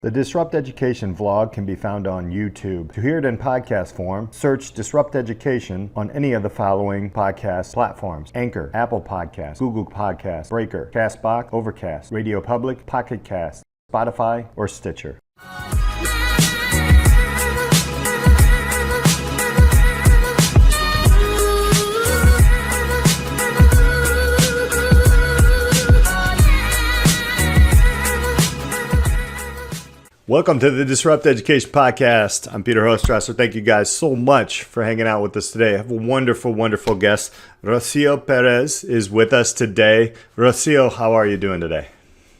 The Disrupt Education vlog can be found on YouTube. To hear it in podcast form, search Disrupt Education on any of the following podcast platforms: Anchor, Apple Podcasts, Google Podcasts, Breaker, Castbox, Overcast, Radio Public, Pocket Cast, Spotify, or Stitcher. Welcome to the Disrupt Education Podcast. I'm Peter Hostrasser. Thank you guys so much for hanging out with us today. I have a wonderful, wonderful guest. Rocio Perez is with us today. Rocio, how are you doing today?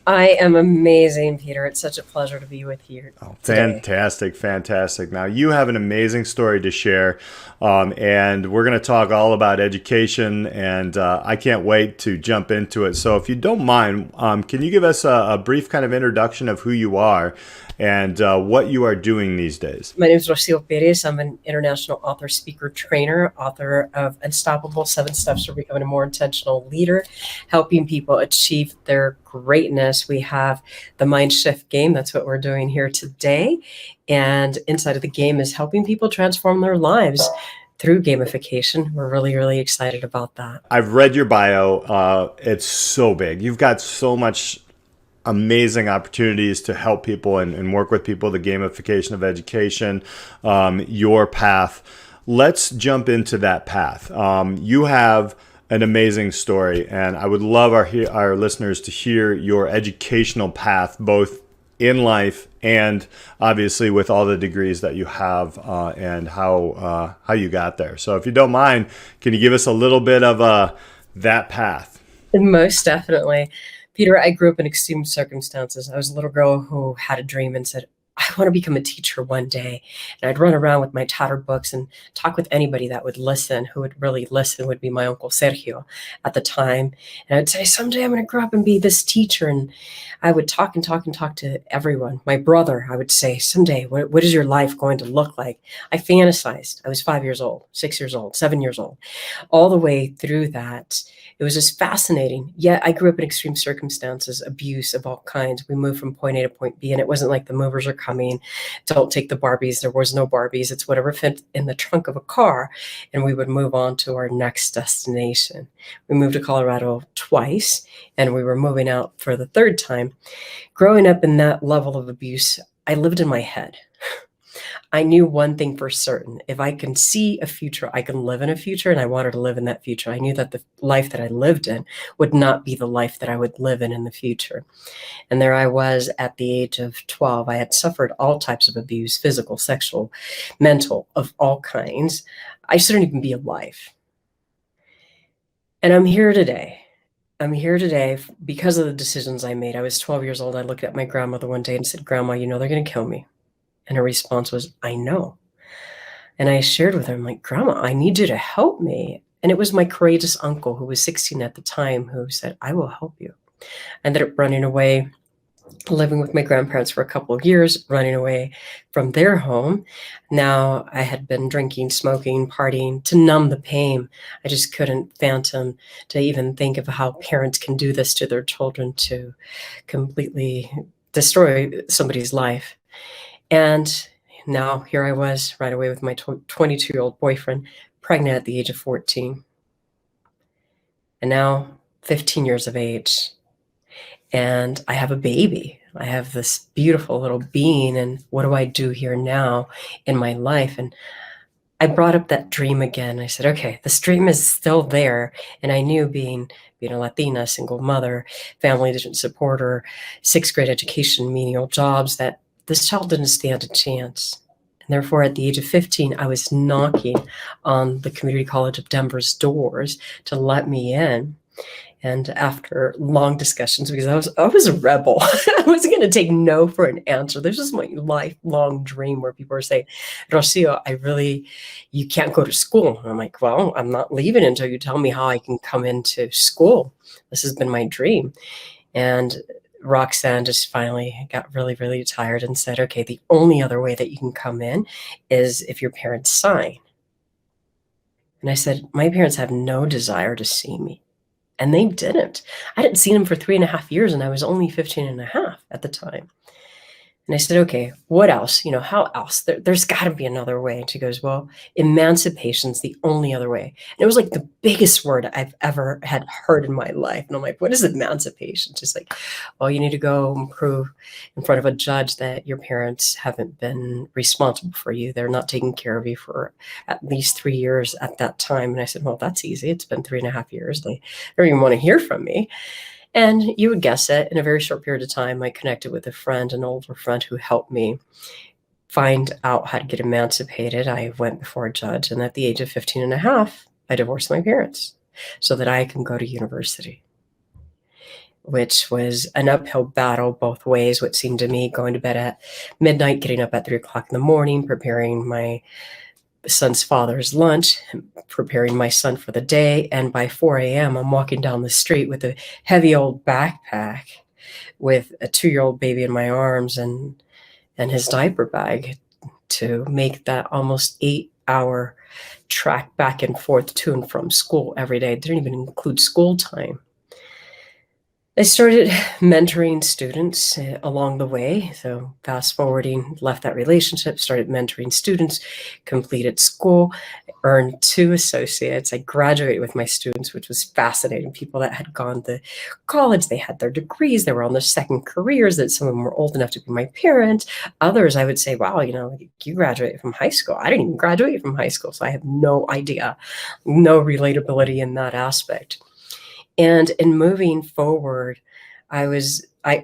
I am amazing, Peter. It's such a pleasure to be with you. Oh, fantastic, fantastic. Now, you have an amazing story to share, and we're going to talk all about education, and I can't wait to jump into it. So if you don't mind, can you give us a brief kind of introduction of who you are and what you are doing these days? My name is Rocio Perez. I'm an international author, speaker, trainer, author of Unstoppable: 7 Steps for Becoming a More Intentional Leader, helping people achieve their greatness. We have the Mind Shift game. That's what we're doing here today. And inside of the game is helping people transform their lives through gamification. We're really, really excited about that. I've read your bio. It's so big. You've got so much amazing opportunities to help people and work with people, the gamification of education, your path. Let's jump into that path. You have an amazing story, and I would love our listeners to hear your educational path, both in life and obviously with all the degrees that you have, and how you got there. So if you don't mind, can you give us a little bit of that path? Most definitely. Peter, I grew up in extreme circumstances. I was a little girl who had a dream and said, I want to become a teacher one day. And I'd run around with my tattered books and talk with anybody that would listen. Who would really listen would be my Uncle Sergio at the time. And I'd say, someday I'm going to grow up and be this teacher. And I would talk to everyone. My brother, I would say, someday, what is your life going to look like? I fantasized. I was 5 years old, 6 years old, 7 years old. All the way through that, it was just fascinating. Yet I grew up in extreme circumstances, abuse of all kinds. We moved from point A to point B, and it wasn't like the movers are coming. Don't take the Barbies. There was no Barbies. It's whatever fit in the trunk of a car, and we would move on to our next destination. We moved to Colorado twice, and we were moving out for the third time. Growing up in that level of abuse, I lived in my head. I knew one thing for certain. If I can see a future, I can live in a future, and I wanted to live in that future. I knew that the life that I lived in would not be the life that I would live in the future. And there I was at the age of 12. I had suffered all types of abuse, physical, sexual, mental, of all kinds. I shouldn't even be alive. And I'm here today. I'm here today because of the decisions I made. I was 12 years old. I looked at my grandmother one day and said, Grandma, you know they're going to kill me. And her response was, I know. And I shared with her, I'm like, Grandma, I need you to help me. And it was my courageous uncle, who was 16 at the time, who said, I will help you. I ended up running away, living with my grandparents for a couple of years, running away from their home. Now I had been drinking, smoking, partying to numb the pain. I just couldn't fathom to even think of how parents can do this to their children, to completely destroy somebody's life. And now here I was, right away with my 22-year-old boyfriend, pregnant at the age of 14. And now 15 years of age. And I have a baby. I have this beautiful little being. And what do I do here now in my life? And I brought up that dream again. I said, okay, this dream is still there. And I knew being a Latina, single mother, family didn't support her, 6th grade education, menial jobs, that this child didn't stand a chance. And therefore, at the age of 15, I was knocking on the Community College of Denver's doors to let me in. And after long discussions, because I was a rebel, I wasn't going to take no for an answer. This is my lifelong dream, where people are saying, Rocio, you can't go to school. And I'm like, well, I'm not leaving until you tell me how I can come into school. This has been my dream. And Roxanne just finally got really, really tired and said, okay, the only other way that you can come in is if your parents sign. And I said, my parents have no desire to see me. And they didn't. I hadn't seen them for 3.5 years, and I was only 15 and a half at the time. And I said, okay, what else? How else? There's got to be another way. And she goes, well, emancipation's the only other way. And it was like the biggest word I've ever had heard in my life. And I'm like, what is emancipation? She's like, well, you need to go and prove in front of a judge that your parents haven't been responsible for you. They're not taking care of you for at least 3 years at that time. And I said, well, that's easy. It's been 3.5 years. They don't even want to hear from me. And you would guess it, in a very short period of time, I connected with an older friend who helped me find out how to get emancipated. I went before a judge, and at the age of 15 and a half, I divorced my parents so that I can go to university, which was an uphill battle both ways. What seemed to me, going to bed at midnight, getting up at 3 o'clock in the morning, preparing my son's father's lunch, preparing my son for the day. And by 4 a.m., I'm walking down the street with a heavy old backpack with a 2-year-old baby in my arms and his diaper bag to make that almost 8-hour trek back and forth to and from school every day. It didn't even include school time. I started mentoring students along the way. So fast forwarding, left that relationship, started mentoring students, completed school, earned 2 associates. I graduated with my students, which was fascinating. People that had gone to college, they had their degrees, they were on their second careers, that some of them were old enough to be my parents. Others, I would say, wow, you graduated from high school. I didn't even graduate from high school, so I have no idea, no relatability in that aspect. And in moving forward, I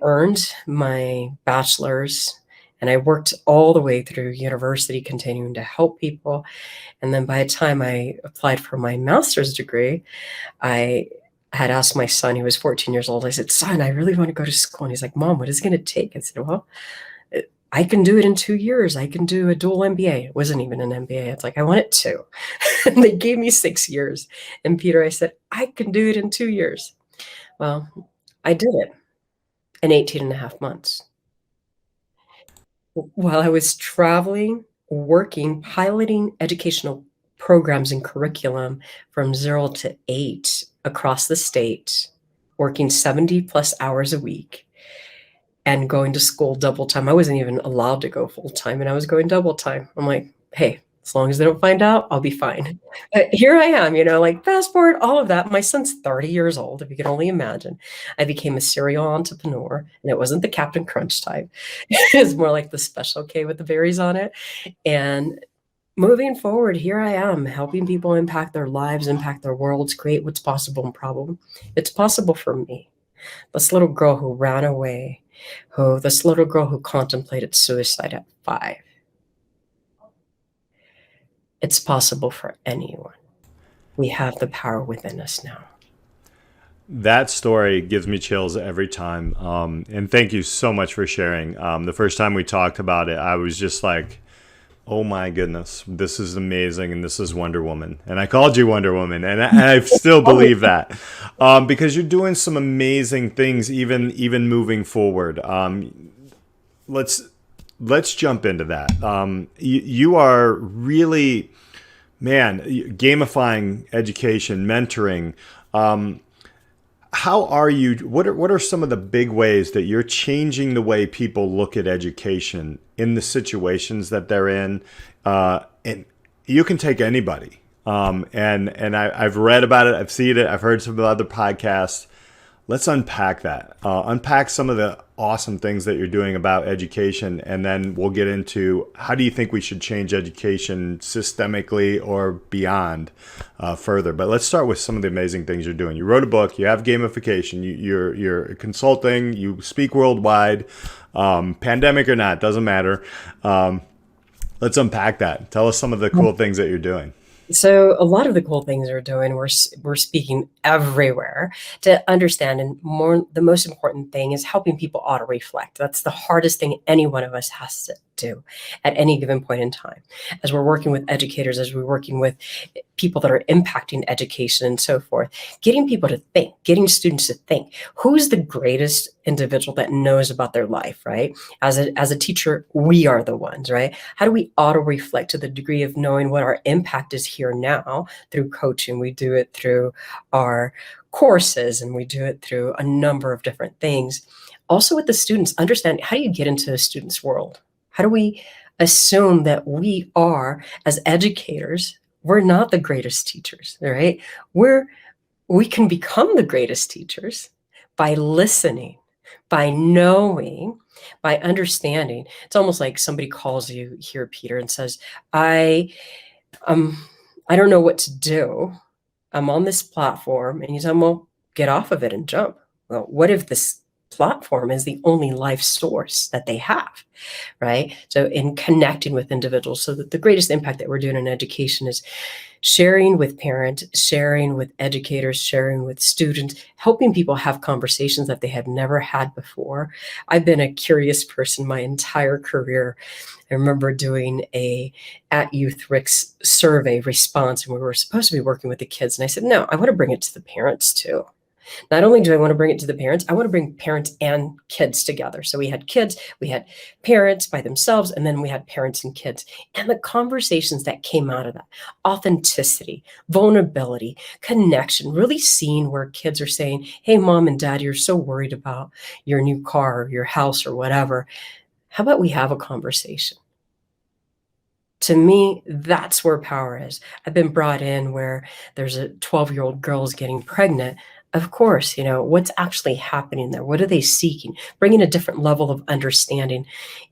earned my bachelor's, and I worked all the way through university, continuing to help people. And then by the time I applied for my master's degree, I had asked my son, he was 14 years old, I said, son, I really want to go to school. And he's like, Mom, what is it going to take? I said, well, I can do it in 2 years. I can do a dual MBA. It wasn't even an MBA. It's like, I want it 2. And they gave me 6 years. And Peter, I said, I can do it in 2 years. Well, I did it in 18 and a half months. While I was traveling, working, piloting educational programs and curriculum from 0 to 8 across the state, working 70 plus hours a week, and going to school double time. I wasn't even allowed to go full time, and I was going double time. I'm like, hey, as long as they don't find out, I'll be fine. Here I am, like fast forward, all of that. My son's 30 years old, if you can only imagine. I became a serial entrepreneur, and it wasn't the Captain Crunch type. It's more like the Special K with the berries on it. And moving forward, here I am helping people impact their lives, impact their worlds, create what's possible and probable. It's possible for me. This little girl who ran away, this little girl who contemplated suicide at 5. It's possible for anyone. We have the power within us now. That story gives me chills every time. And thank you so much for sharing. The first time we talked about it, I was just like, oh my goodness, this is amazing, and this is Wonder Woman. And I called you Wonder Woman, and I still believe that, because you're doing some amazing things, even moving forward. Let's jump into that. You are really, man, gamifying education, mentoring. How are you? What are some of the big ways that you're changing the way people look at education in the situations that they're in? And you can take anybody. And I've read about it. I've seen it. I've heard some other podcasts. Let's unpack that. Unpack some of the awesome things that you're doing about education, and then we'll get into how do you think we should change education systemically or beyond further. But let's start with some of the amazing things you're doing. You wrote a book. You have gamification. You're consulting. You speak worldwide. Pandemic or not, doesn't matter. Let's unpack that. Tell us some of the cool things that you're doing. So a lot of the cool things we're doing, we're speaking everywhere to understand. And the most important thing is helping people auto-reflect. That's the hardest thing any one of us has to do at any given point in time. As we're working with educators, as we're working with people that are impacting education and so forth, getting people to think, getting students to think, who's the greatest individual that knows about their life, right? As a teacher, we are the ones, right? How do we auto-reflect to the degree of knowing what our impact is here now through coaching? We do it through our courses, and we do it through a number of different things. Also with the students, understand, how do you get into a student's world? How do we assume that we are, as educators, we're not the greatest teachers, right? We can become the greatest teachers by listening, by knowing, by understanding. It's almost like somebody calls you here, Peter, and says, I um I don't know what to do. I'm on this platform. And you tell them, well, get off of it and jump. Well, what if this platform is the only life source that they have, right? So in connecting with individuals, so that the greatest impact that we're doing in education is sharing with parents, sharing with educators, sharing with students, helping people have conversations that they have never had before. I've been a curious person my entire career. I remember doing a at Youth Rick's survey response, and we were supposed to be working with the kids. And I said, no, I want to bring it to the parents too. Not only do I want to bring it to the parents, I want to bring parents and kids together. So we had kids, we had parents by themselves, and then we had parents and kids. And the conversations that came out of that, authenticity, vulnerability, connection, really seeing where kids are saying, hey, mom and dad, you're so worried about your new car or your house or whatever. How about we have a conversation? To me, that's where power is. I've been brought in where there's a 12-year-old girl is getting pregnant. Of course, what's actually happening there? What are they seeking? Bringing a different level of understanding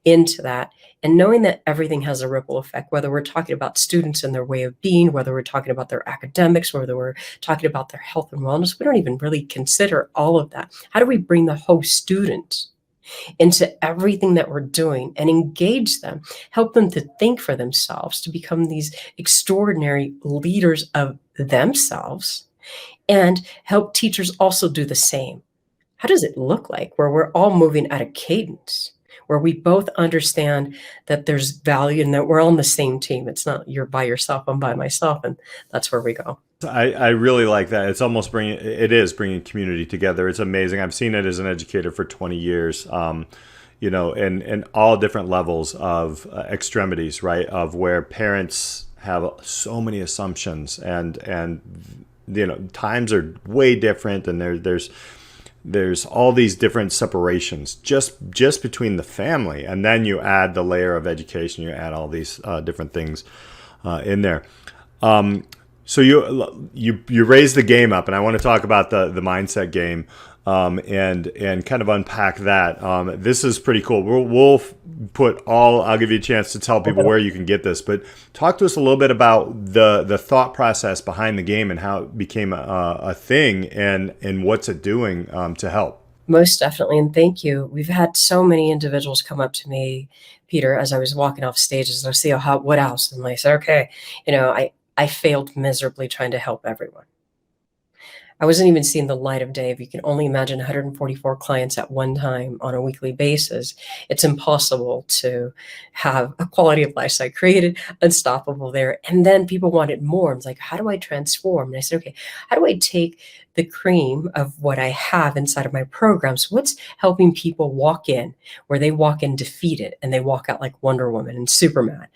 into that, and knowing that everything has a ripple effect, whether we're talking about students and their way of being, whether we're talking about their academics, whether we're talking about their health and wellness. We don't even really consider all of that. How do we bring the whole student into everything that we're doing and engage them, help them to think for themselves, to become these extraordinary leaders of themselves, and help teachers also do the same? How does it look like where we're all moving at a cadence, where we both understand that there's value and that we're on the same team? It's not you're by yourself, I'm by myself, and that's where we go. I really like that. It's almost bringing community together. It's amazing. I've seen it as an educator for 20 years, and all different levels of extremities, right? Of where parents have so many assumptions and times are way different, and there's all these different separations just between the family, and then you add the layer of education, you add all these different things in there. So you raise the game up, and I want to talk about the mindset game and kind of unpack that. This is pretty cool. We'll put I'll give you a chance to tell people where you can get this, but talk to us a little bit about the thought process behind the game and how it became a thing, and what's it doing to help. Most definitely, and thank you. We've had so many individuals come up to me, Peter, as I was walking off stages. They'll say, "Oh, what else?" And I say, "Okay, I failed miserably trying to help everyone. I wasn't even seeing the light of day. If you can only imagine 144 clients at one time on a weekly basis, it's impossible to have a quality of life. So I created Unstoppable there. And then people wanted more. I was like, how do I transform? And I said, okay, how do I take the cream of what I have inside of my programs? What's helping people walk in where they walk in defeated and they walk out like Wonder Woman and Superman?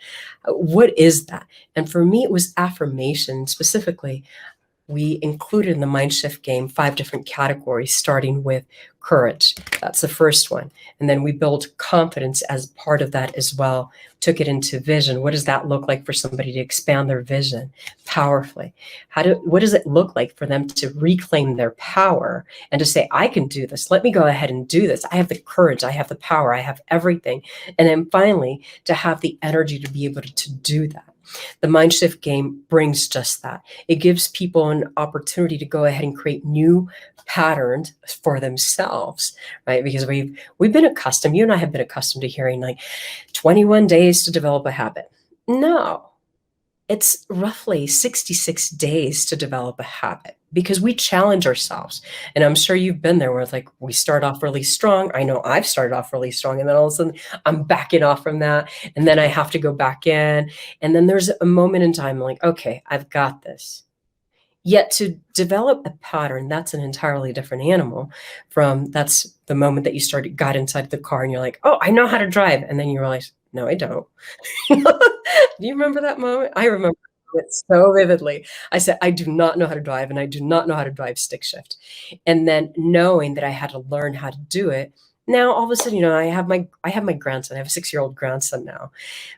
What is that? And for me, it was affirmation. Specifically, we included in the mind shift game 5 different categories, starting with courage. That's the first one. And then we built confidence as part of that as well. Took it into vision. What does that look like for somebody to expand their vision powerfully? What does it look like for them to reclaim their power and to say, I can do this. Let me go ahead and do this. I have the courage. I have the power. I have everything. And then finally, to have the energy to be able to do that. The mind shift game brings just that. It gives people an opportunity to go ahead and create new patterns for themselves, right? Because we've been accustomed, you and I have been accustomed to hearing like 21 days to develop a habit. No, it's roughly 66 days to develop a habit, because we challenge ourselves. And I'm sure you've been there where it's like we start off really strong. I know I've started off really strong, and then all of a sudden I'm backing off from that. And then I have to go back in. And then there's a moment in time like, okay, I've got this. Yet to develop a pattern, that's an entirely different animal that's the moment that you got inside the car and you're like, oh, I know how to drive. And then you realize, no, I don't. Do you remember that moment? I remember it so vividly. I said, I do not know how to drive, and I do not know how to drive stick shift. And then knowing that I had to learn how to do it, Now all of a sudden, I have my grandson. I have a 6-year-old grandson now.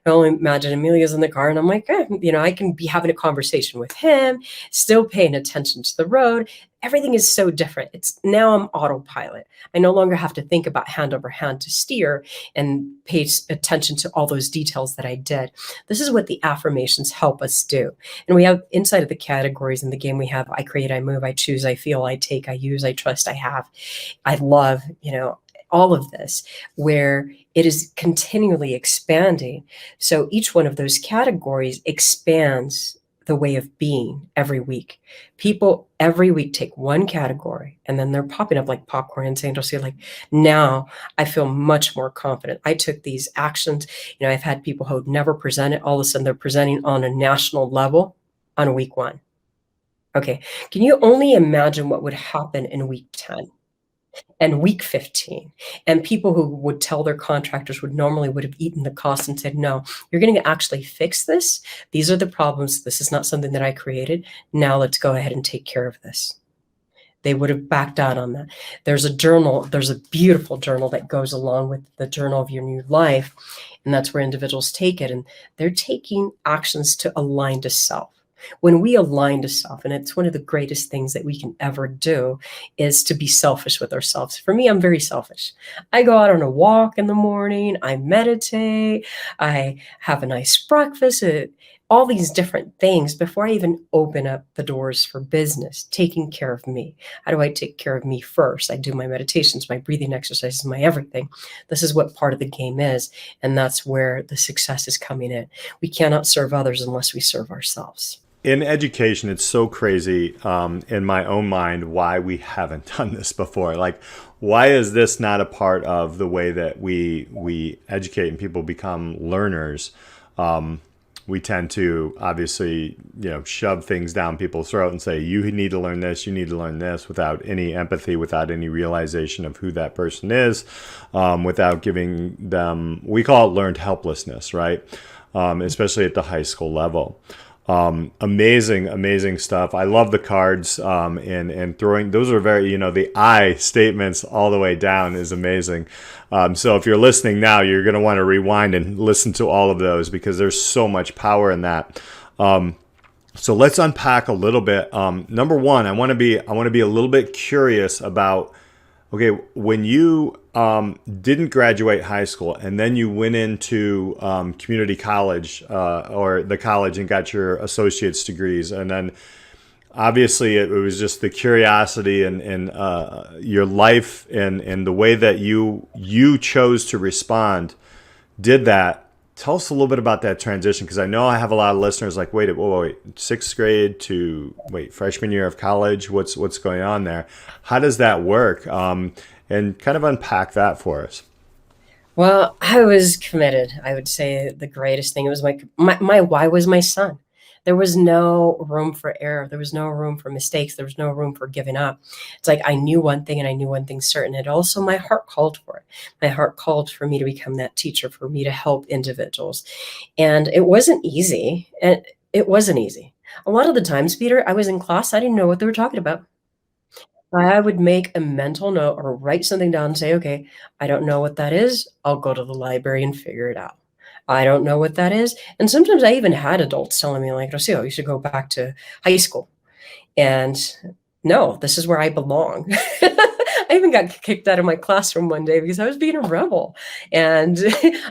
I only imagine Amelia's in the car, and I'm like, I can be having a conversation with him, still paying attention to the road. Everything is so different. Now I'm autopilot. I no longer have to think about hand over hand to steer and pay attention to all those details that I did. This is what the affirmations help us do. And we have inside of the categories in the game, we have I create, I move, I choose, I feel, I take, I use, I trust, I have, I love, all of this, where it is continually expanding. So each one of those categories expands the way of being every week. People every week take one category and then they're popping up like popcorn and saying, like, now I feel much more confident. I took these actions. I've had people who never presented, all of a sudden they're presenting on a national level on week 1. Okay. Can you only imagine what would happen in week 10? And week 15, and people who would tell their contractors would have eaten the cost and said, no, you're going to actually fix this. These are the problems. This is not something that I created. Now let's go ahead and take care of this. They would have backed out on that. There's a beautiful journal that goes along with the journal of your new life. And that's where individuals take it. And they're taking actions to align to self. When we align to self, and it's one of the greatest things that we can ever do, is to be selfish with ourselves. For me, I'm very selfish. I go out on a walk in the morning, I meditate, I have a nice breakfast, all these different things before I even open up the doors for business, taking care of me. How do I take care of me first? I do my meditations, my breathing exercises, my everything. This is what part of the game is, and that's where the success is coming in. We cannot serve others unless we serve ourselves. In education, it's so crazy in my own mind why we haven't done this before. Like, why is this not a part of the way that we educate and people become learners? We tend to obviously, shove things down people's throat and say, you need to learn this, you need to learn this, without any empathy, without any realization of who that person is, without giving them, we call it learned helplessness, right? Especially at the high school level. Amazing stuff. I love the cards and throwing. Those are very, the I statements all the way down is amazing. So if you're listening now, you're going to want to rewind and listen to all of those because there's so much power in that. So let's unpack a little bit. Number one, I want to be a little bit curious about, okay, when you didn't graduate high school and then you went into community college or the college and got your associate's degrees, and then obviously it was just the curiosity and your life and the way that you chose to respond did that. Tell us a little bit about that transition, because I know I have a lot of listeners like, wait, 6th grade to freshman year of college. What's going on there? How does that work? And kind of unpack that for us. Well, I was committed. I would say the greatest thing, it was my why was my son. There was no room for error. There was no room for mistakes. There was no room for giving up. It's like I knew one thing and I knew one thing certain. And also my heart called for it. My heart called for me to become that teacher, for me to help individuals. And it wasn't easy. And it wasn't easy. A lot of the times, Peter, I was in class. I didn't know what they were talking about. I would make a mental note or write something down and say, okay, I don't know what that is. I'll go to the library and figure it out. I don't know what that is. And sometimes I even had adults telling me, like, Rocio, you should go back to high school. And no, this is where I belong. I even got kicked out of my classroom one day because I was being a rebel. And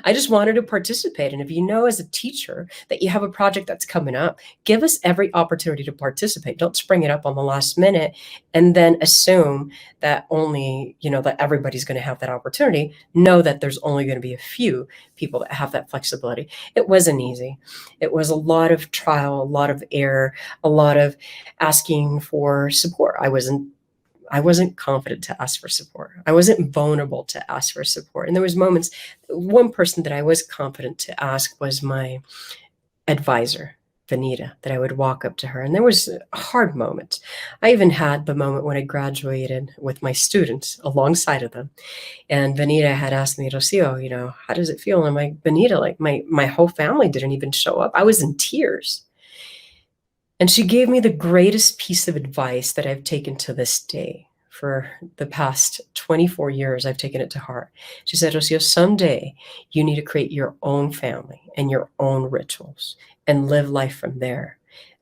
I just wanted to participate. And if you know as a teacher that you have a project that's coming up, give us every opportunity to participate. Don't spring it up on the last minute and then assume that only, that everybody's going to have that opportunity. Know that there's only going to be a few people that have that flexibility. It wasn't easy. It was a lot of trial, a lot of error, a lot of asking for support. I wasn't confident to ask for support. I wasn't vulnerable to ask for support. And there was moments, one person that I was confident to ask was my advisor, Vanita, that I would walk up to her. And there was hard moments. I even had the moment when I graduated with my students alongside of them. And Vanita had asked me, Rocio, how does it feel? And I'm like, Vanita, like my whole family didn't even show up. I was in tears. And she gave me the greatest piece of advice that I've taken to this day. for the past 24 years. I've taken it to heart. She said, Rocio, someday you need to create your own family and your own rituals and live life from there.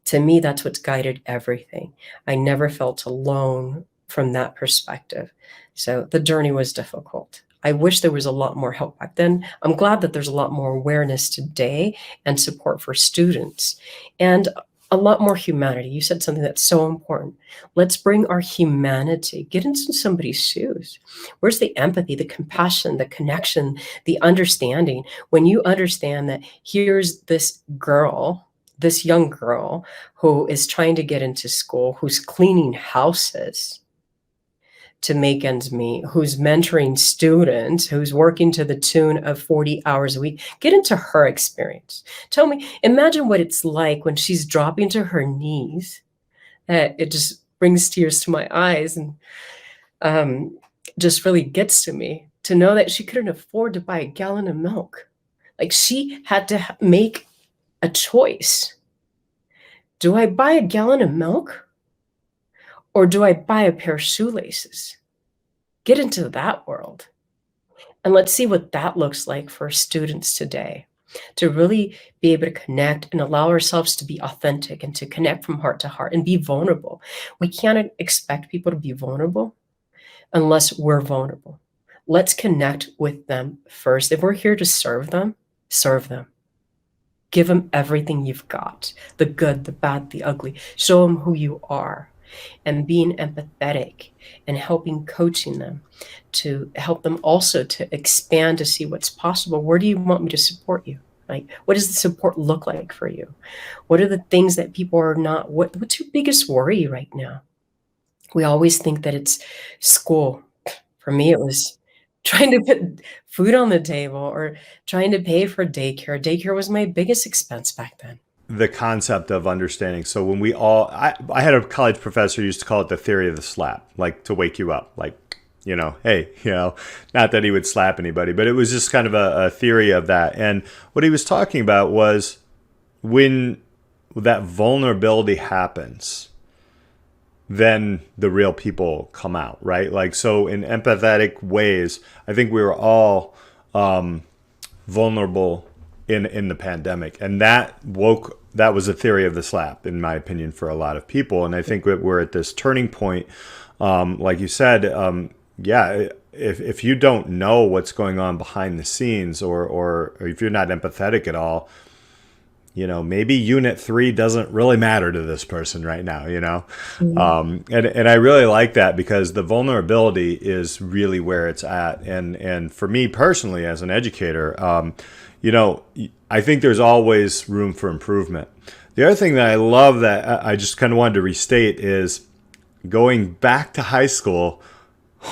To me, that's what's guided everything. I never felt alone from that perspective. So the journey was difficult. I wish there was a lot more help back then. I'm glad that there's a lot more awareness today and support for students and a lot more humanity. You said something that's so important. Let's bring our humanity, get into somebody's shoes. Where's the empathy, the compassion, the connection, the understanding? When you understand that here's this girl, this young girl who is trying to get into school, who's cleaning houses to make ends meet, who's mentoring students, who's working to the tune of 40 hours a week. Get into her experience. Tell me, imagine what it's like when she's dropping to her knees. It just brings tears to my eyes and just really gets to me to know that she couldn't afford to buy a gallon of milk. Like she had to make a choice. Do I buy a gallon of milk? Or do I buy a pair of shoelaces? Get into that world. And let's see what that looks like for students today, to really be able to connect and allow ourselves to be authentic and to connect from heart to heart and be vulnerable. We can't expect people to be vulnerable unless we're vulnerable. Let's connect with them first. If we're here to serve them, serve them. Give them everything you've got, the good, the bad, the ugly. Show them who you are. And being empathetic and coaching them to help them also to expand to see what's possible. Where do you want me to support you? Like, what does the support look like for you? What are the things that people are not, what's your biggest worry right now? We always think that it's school. For me, it was trying to put food on the table or trying to pay for daycare. Daycare was my biggest expense back then. The concept of understanding. So when I had a college professor who used to call it the theory of the slap, like to wake you up, like, hey, not that he would slap anybody, but it was just kind of a theory of that. And what he was talking about was when that vulnerability happens, then the real people come out, right? Like, so in empathetic ways, I think we were all vulnerable in the pandemic, and that was a theory of the slap, in my opinion, for a lot of people. And I think that we're at this turning point, like you said. If you don't know what's going on behind the scenes, or if you're not empathetic at all, maybe unit 3 doesn't really matter to this person right now, Mm-hmm. And I really like that, because the vulnerability is really where it's at. And for me personally, as an educator, I think there's always room for improvement. The other thing that I love that I just kind of wanted to restate is going back to high school,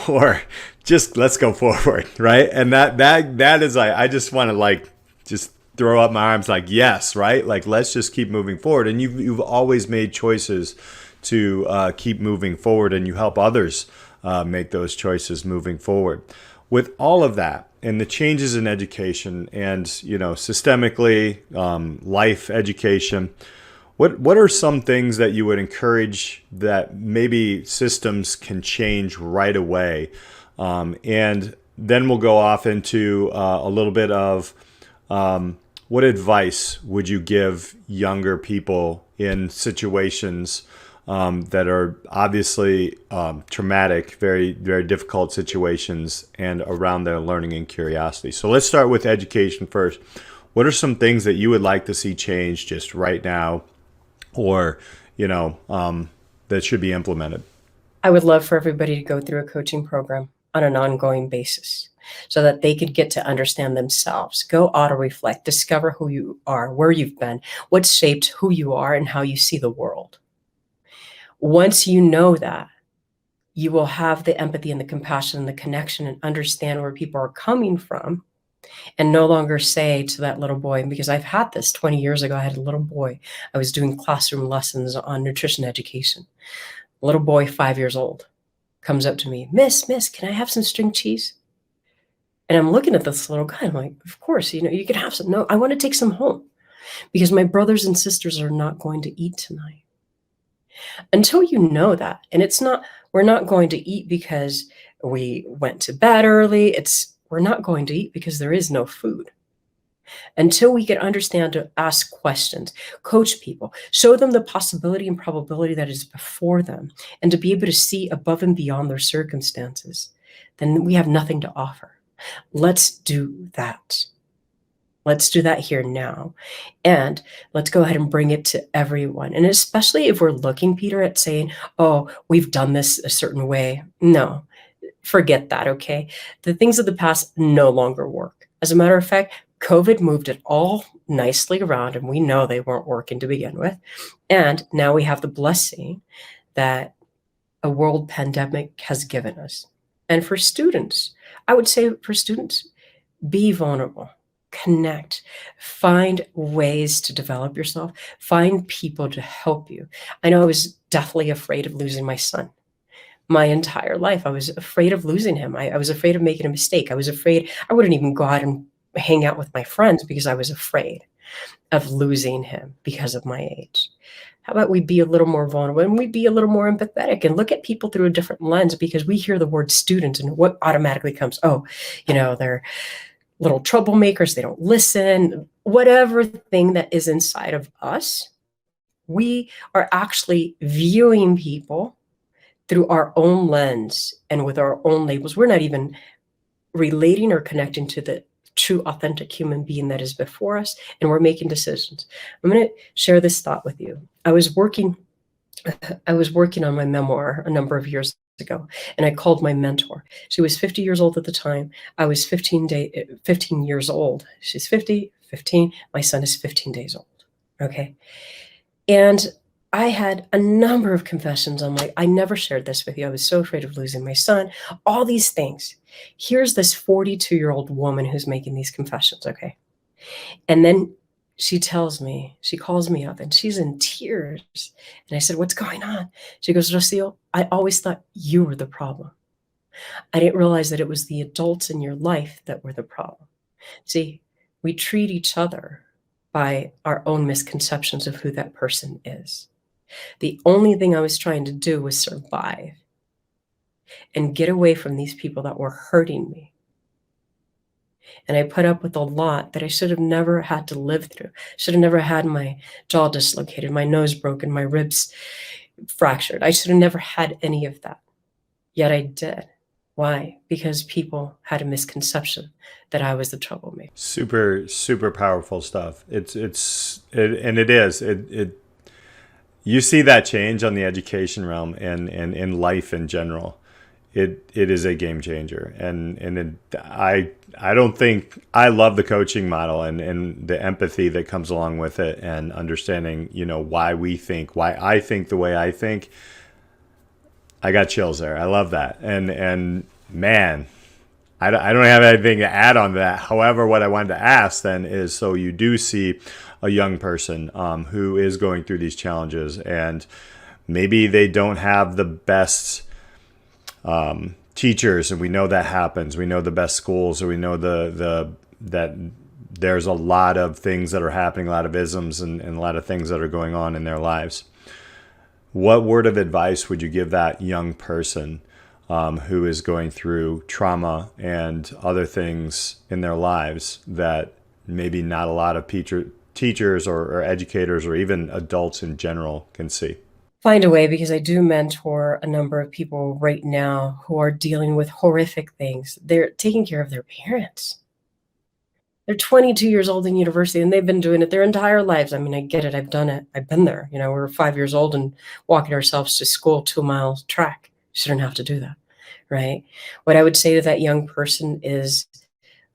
or just let's go forward, right? And that is, I just want to just throw up my arms like, yes, right? Like, let's just keep moving forward. And you've always made choices to keep moving forward, and you help others make those choices moving forward. With all of that and the changes in education and, systemically, life education, what are some things that you would encourage that maybe systems can change right away? And then we'll go off into a little bit of what advice would you give younger people in situations that are obviously traumatic, very, very difficult situations, and around their learning and curiosity. So let's start with education first. What are some things that you would like to see change just right now, or, that should be implemented? I would love for everybody to go through a coaching program on an ongoing basis so that they could get to understand themselves, go auto-reflect, discover who you are, where you've been, what shaped who you are and how you see the world. Once you know that, you will have the empathy and the compassion and the connection and understand where people are coming from, and no longer say to that little boy, because I've had this 20 years ago, I had a little boy, I was doing classroom lessons on nutrition education. A little boy, 5 years old, comes up to me, Miss, can I have some string cheese? And I'm looking at this little guy, I'm like, of course, you can have some. No, I want to take some home because my brothers and sisters are not going to eat tonight. Until you know that, and it's not We're not going to eat because we went to bed early. We're not going to eat because there is no food. Until we can understand to ask questions, coach people, show them the possibility and probability that is before them, and to be able to see above and beyond their circumstances, then we have nothing to offer. Let's do that. Let's do that here now. And let's go ahead and bring it to everyone. And especially if we're looking, Peter, at saying, oh, we've done this a certain way. No, forget that, okay? The things of the past no longer work. As a matter of fact, COVID moved it all nicely around, and we know they weren't working to begin with. And now we have the blessing that a world pandemic has given us. And for students, I would say for students, be vulnerable, connect, find ways to develop yourself, find people to help you. I know I was deathly afraid of losing my son. My entire life, I was afraid of losing him. I was afraid of making a mistake. I was afraid I wouldn't even go out and hang out with my friends because I was afraid of losing him because of my age. How about we be a little more vulnerable and we be a little more empathetic and look at people through a different lens, because we hear the word student and what automatically comes, oh, they're little troublemakers, they don't listen, whatever thing that is inside of us. We are actually viewing people through our own lens and with our own labels. We're not even relating or connecting to the true, authentic human being that is before us, and we're making decisions. I'm going to share this thought with you. I was working on my memoir a number of years ago, and I called my mentor. She was 50 years old at the time. I was 15 years old. She's 50, 15. My son is 15 days old. Okay. And I had a number of confessions. I'm like, I never shared this with you. I was so afraid of losing my son, all these things. Here's this 42-year-old woman who's making these confessions, okay? And then she calls me up and she's in tears. And I said, what's going on? She goes, Rocio, I always thought you were the problem. I didn't realize that it was the adults in your life that were the problem. See, we treat each other by our own misconceptions of who that person is. The only thing I was trying to do was survive and get away from these people that were hurting me. And I put up with a lot that I should have never had to live through. Should have never had my jaw dislocated, my nose broken, my ribs fractured. I should have never had any of that. Yet I did. Why? Because people had a misconception that I was the troublemaker. Super, super powerful stuff. You see that change on the education realm and in life in general. It is a game changer. I don't think, I love the coaching model and the empathy that comes along with it, and understanding, why I think the way I think. I got chills there. I love that. And man, I don't have anything to add on to that. However, what I wanted to ask then is, so you do see a young person who is going through these challenges, and maybe they don't have the best teachers, and we know that happens. We know the best schools, or we know that there's a lot of things that are happening, a lot of isms and a lot of things that are going on in their lives. What word of advice would you give that young person who is going through trauma and other things in their lives that maybe not a lot of teachers or educators or even adults in general can see? Find a way, because I do mentor a number of people right now who are dealing with horrific things. They're taking care of their parents. They're 22 years old in university, and they've been doing it their entire lives. I mean, I get it. I've done it. I've been there. We're 5 years old and walking ourselves to school 2 miles track. Shouldn't have to do that, right? What I would say to that young person is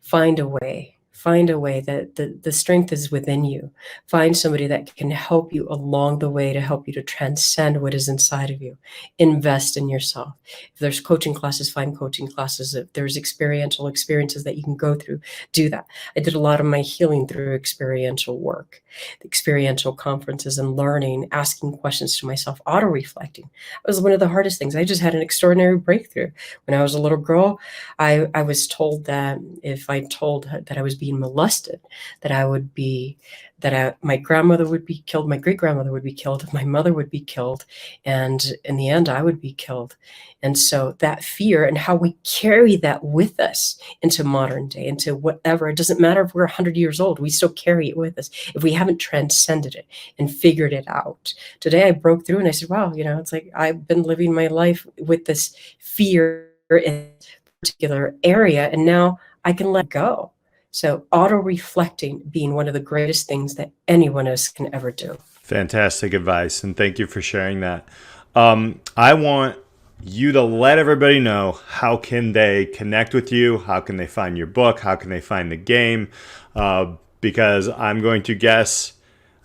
find a way. Find a way that the strength is within you. Find somebody that can help you along the way to help you to transcend what is inside of you. Invest in yourself. If there's coaching classes, find coaching classes. If there's experiential experiences that you can go through, do that. I did a lot of my healing through experiential work, experiential conferences and learning, asking questions to myself, auto-reflecting. It was one of the hardest things. I just had an extraordinary breakthrough. When I was a little girl, I was told that if I told that I was being being molested, my grandmother would be killed, my great-grandmother would be killed, my mother would be killed, and in the end, I would be killed. And so that fear and how we carry that with us into modern day, into whatever, it doesn't matter if we're 100 years old, we still carry it with us if we haven't transcended it and figured it out. Today, I broke through and I said, wow, it's like I've been living my life with this fear in a particular area, and now I can let go. So auto-reflecting being one of the greatest things that anyone else can ever do. Fantastic advice, and thank you for sharing that. I want you to let everybody know, how can they connect with you? How can they find your book? How can they find the game? Because I'm going to guess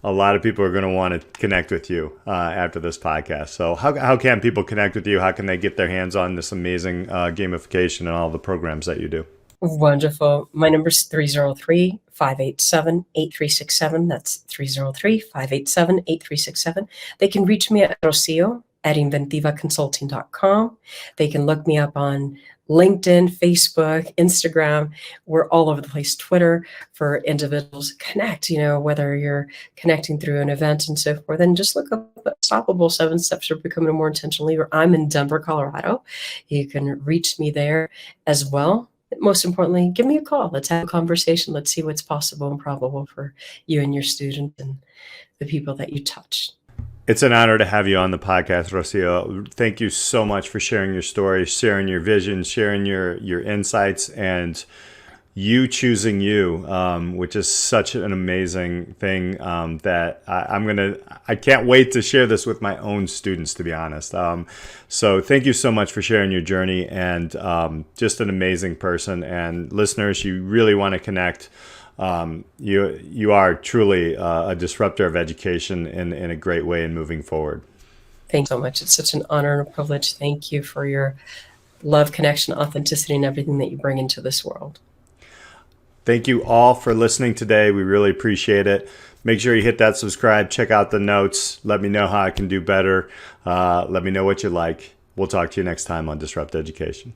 a lot of people are going to want to connect with you after this podcast. So how can people connect with you? How can they get their hands on this amazing gamification and all the programs that you do? Wonderful. My number is 303-587-8367. That's 303-587-8367. They can reach me at Rocio at inventivaconsulting.com. They can look me up on LinkedIn, Facebook, Instagram. We're all over the place. Twitter, for individuals connect, whether you're connecting through an event and so forth. And just look up Unstoppable 7 Steps for Becoming a More Intentional Leader. I'm in Denver, Colorado. You can reach me there as well. Most importantly, give me a call. Let's have a conversation. Let's see what's possible and probable for you and your student and the people that you touch. It's an honor to have you on the podcast, Rocio. Thank you so much for sharing your story, sharing your vision, sharing your insights, and you choosing you, which is such an amazing thing that I can't wait to share this with my own students, to be honest. So thank you so much for sharing your journey, and just an amazing person. And listeners, you really want to connect. You are truly a disruptor of education in a great way and moving forward. Thanks so much. It's such an honor and a privilege. Thank you for your love, connection, authenticity, and everything that you bring into this world. Thank you all for listening today. We really appreciate it. Make sure you hit that subscribe, check out the notes. Let me know how I can do better. Let me know what you like. We'll talk to you next time on Disrupt Education.